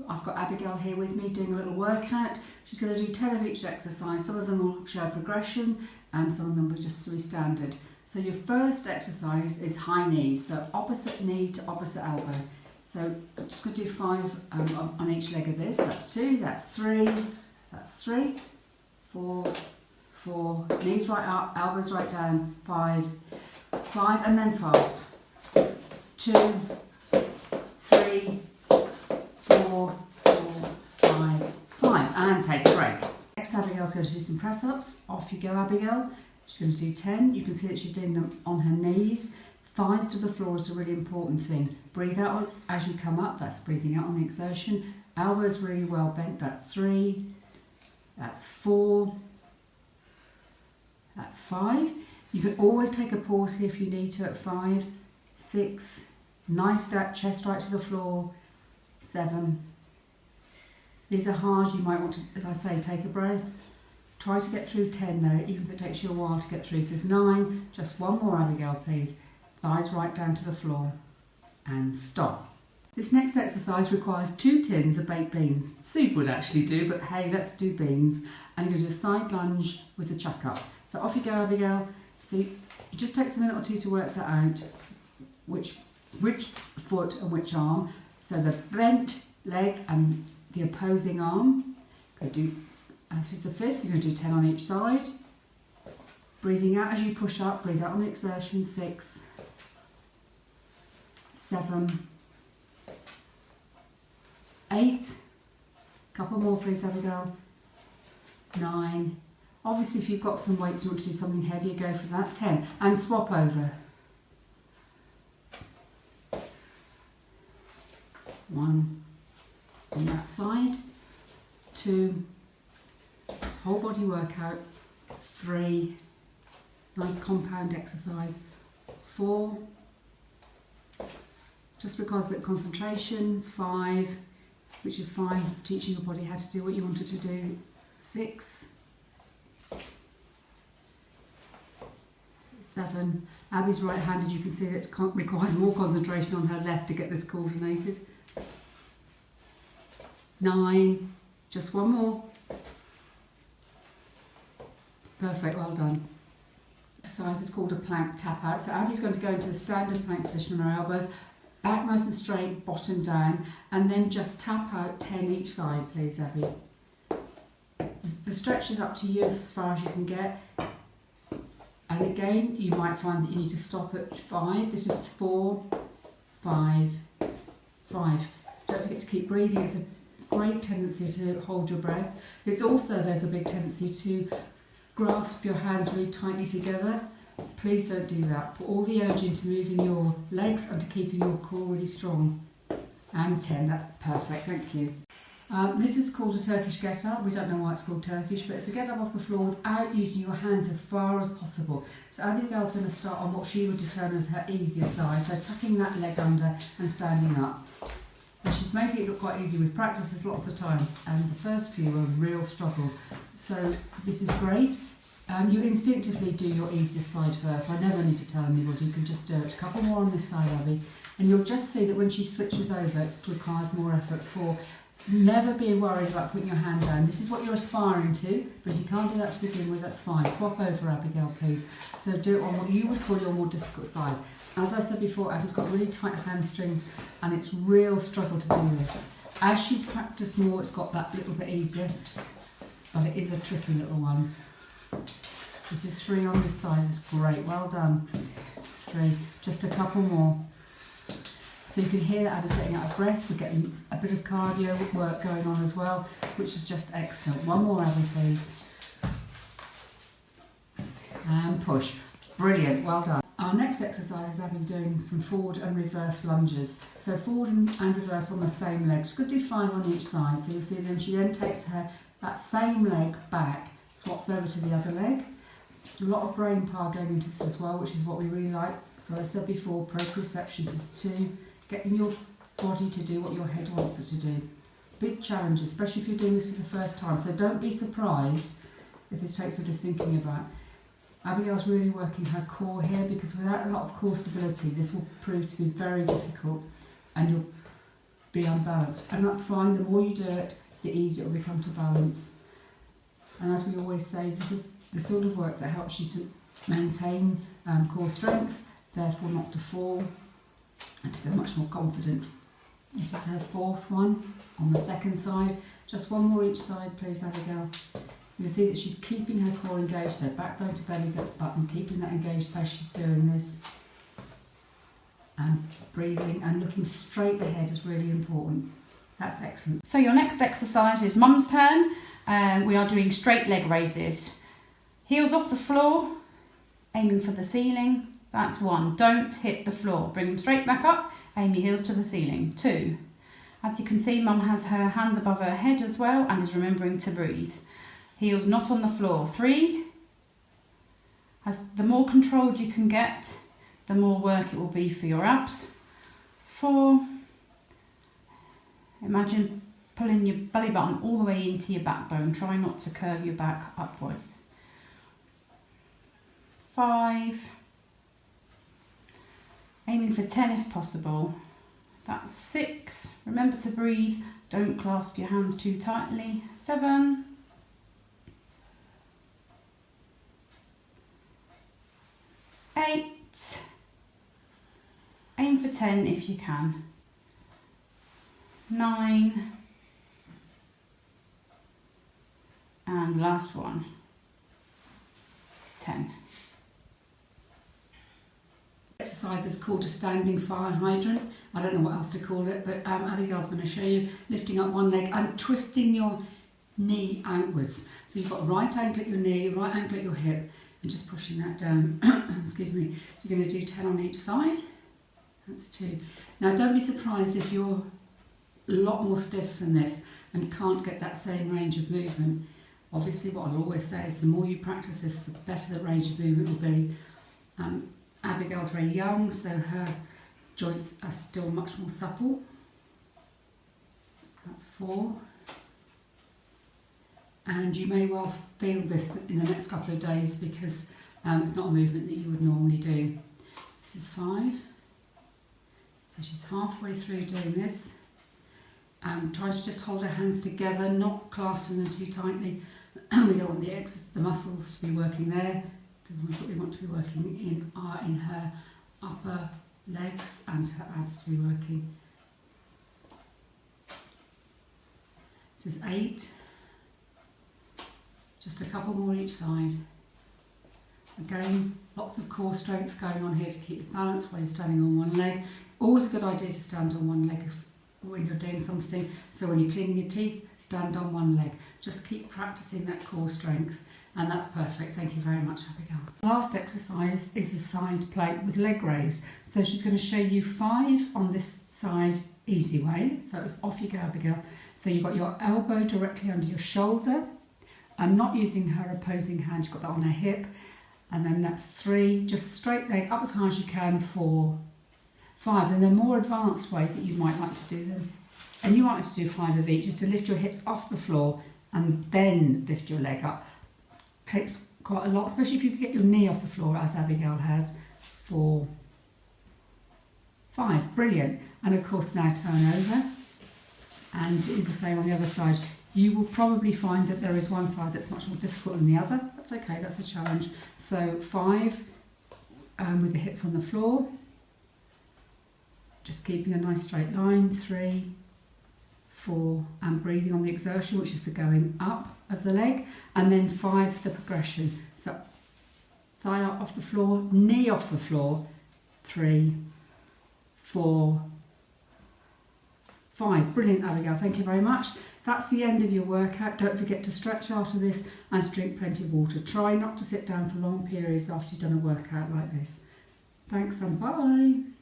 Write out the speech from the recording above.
I've got Abigail here with me doing a little workout. She's going to do 10 of each exercise. Some of them will show progression and some of them will just be standard. So your first exercise is high knees, so opposite knee to opposite elbow. So I'm just going to do 5 on each leg of this. That's 2, that's 3, that's 3, 4, 4, knees right up, elbows right down, 5, 5, and then fast. 2, 3, 4, 5, 5, and take a break. Next, Abigail's going to do some press-ups. Off you go, Abigail. She's going to do 10. You can see that she's doing them on her knees. Thighs to the floor is a really important thing. Breathe out as you come up. That's breathing out on the exertion. Elbows really well bent. That's 3. That's 4. That's 5. You can always take a pause here if you need to at 5, 6. Nice stack, chest right to the floor. 7. These are hard. You might want to, as I say, take a breath. Try to get through 10 though, even if it takes you a while to get through. So it's 9. Just one more, Abigail, please. Thighs right down to the floor. And stop. This next exercise requires 2 tins of baked beans. Soup would actually do, but hey, let's do beans. And you're going to do a side lunge with the chuck up. So off you go, Abigail. So it just takes a minute or 2 to work that out. Which foot and which arm. So the bent leg and the opposing arm. Go do. This is the 5th. You're going to do 10 on each side. Breathing out as you push up. Breathe out on the exertion. 6, 7, 8. Couple more, please, Abigail. 9. Obviously, if you've got some weights you want to do something heavier, go for that. 10. And swap over. 1 on that side. 2. Whole body workout. 3. Nice compound exercise. 4. Just requires a bit of concentration. 5, which is fine, teaching your body how to do what you want it to do. 6. 7. Abby's right-handed. You can see that it requires more concentration on her left to get this coordinated. 9. Just one more. Perfect, well done. Exercise is called a plank tap out. So Abby's going to go into the standard plank position on her elbows, back nice and straight, bottom down, and then just tap out 10 each side, please, Abby. The stretch is up to you as far as you can get. And again, you might find that you need to stop at 5. This is 4, 5, 5. Don't forget to keep breathing. It's a great tendency to hold your breath. It's also, there's a big tendency to grasp your hands really tightly together. Please don't do that. Put all the energy into moving your legs and to keeping your core really strong. And 10, that's perfect, thank you. This is called a Turkish get-up. We don't know why it's called Turkish, but it's a get-up off the floor without using your hands as far as possible. So Abigail's going to start on what she would determine as her easier side, so tucking that leg under and standing up. And she's making it look quite easy. We've practiced this lots of times, and the first few were a real struggle. So this is great. You instinctively do your easiest side first. I never need to tell anybody, you can just do it. A couple more on this side, Abby. And you'll just see that when she switches over, it requires more effort. For never be worried about putting your hand down. This is what you're aspiring to, but if you can't do that to begin with, that's fine. Swap over, Abigail, please. So do it on what you would call your more difficult side. As I said before, Abby's got really tight hamstrings, and it's a real struggle to do this. As she's practiced more, it's got that little bit easier, but it is a tricky little one. This is 3 on this side. It's great. Well done. 3. Just a couple more. So you can hear that Abby's getting out of breath. We're getting a bit of cardio work going on as well, which is just excellent. One more, Abby, please. And push. Brilliant. Well done. Our next exercise is Abby doing some forward and reverse lunges. So forward and reverse on the same leg. She could do 5 on each side. So you'll see then she then takes that same leg back, swaps over to the other leg. A lot of brain power going into this as well, which is what we really like. So as I said before, proprioception is 2, getting your body to do what your head wants it to do. Big challenge, especially if you're doing this for the first time. So don't be surprised if this takes a bit of thinking about. Abigail's really working her core here, because without a lot of core stability, this will prove to be very difficult, and you'll be unbalanced, and that's fine. The more you do it, the easier it will become to balance. And as we always say, this is the sort of work that helps you to maintain core strength, therefore not to fall, and to feel much more confident. This is her fourth one on the second side. Just one more each side, please, Abigail. You can see that she's keeping her core engaged, so backbone to belly button, keeping that engaged as she's doing this. And breathing and looking straight ahead is really important. That's excellent. So your next exercise is Mum's turn. We are doing straight leg raises. Heels off the floor, aiming for the ceiling. That's 1. Don't hit the floor. Bring them straight back up, aim your heels to the ceiling. 2. As you can see, Mum has her hands above her head as well and is remembering to breathe. Heels not on the floor. 3. As the more controlled you can get, the more work it will be for your abs. 4. Imagine pulling your belly button all the way into your backbone. Try not to curve your back upwards. 5. Aiming for 10 if possible. That's 6. Remember to breathe. Don't clasp your hands too tightly. 7. 8. Aim for 10 if you can. 9. And last one. 10. Exercise is called a standing fire hydrant. I don't know what else to call it, but Abigail's going to show you lifting up one leg and twisting your knee outwards. So you've got right ankle at your knee, right ankle at your hip, and just pushing that down. Excuse me. You're going to do 10 on each side. That's 2. Now don't be surprised if you're a lot more stiff than this and can't get that same range of movement. Obviously what I'll always say is the more you practice this, the better the range of movement will be. Abigail's very young, so her joints are still much more supple. That's 4. And you may well feel this in the next couple of days because it's not a movement that you would normally do. This is 5. So she's halfway through doing this. Try to just hold her hands together, not clasping them too tightly. We don't want the muscles to be working there. The ones that we want to be working in are in her upper legs and her abs to be working. This is 8. Just a couple more each side. Again, lots of core strength going on here to keep you balanced while you're standing on one leg. Always a good idea to stand on one leg when you're doing something. So when you're cleaning your teeth, stand on one leg. Just keep practicing that core strength. And that's perfect. Thank you very much, Abigail. The last exercise is the side plank with leg raise. So she's going to show you 5 on this side, easy way. So off you go, Abigail. So you've got your elbow directly under your shoulder. I'm not using her opposing hand. She's got that on her hip. And then that's 3. Just straight leg up as high as you can for 5. And the more advanced way that you might like to do them, and you might like to do 5 of each, is to lift your hips off the floor and then lift your leg up. Takes quite a lot, especially if you get your knee off the floor, as Abigail has, for 5. Brilliant. And of course now turn over and do the same on the other side. You will probably find that there is one side that's much more difficult than the other. That's okay, that's a challenge. So 5 with the hips on the floor, just keeping a nice straight line. 3, 4, and breathing on the exertion, which is the going up of the leg, and then 5 the progression. So thigh off the floor, knee off the floor. 3, 4, 5. Brilliant, Abigail. Thank you very much. That's the end of your workout. Don't forget to stretch after this and to drink plenty of water. Try not to sit down for long periods after you've done a workout like this. Thanks and bye.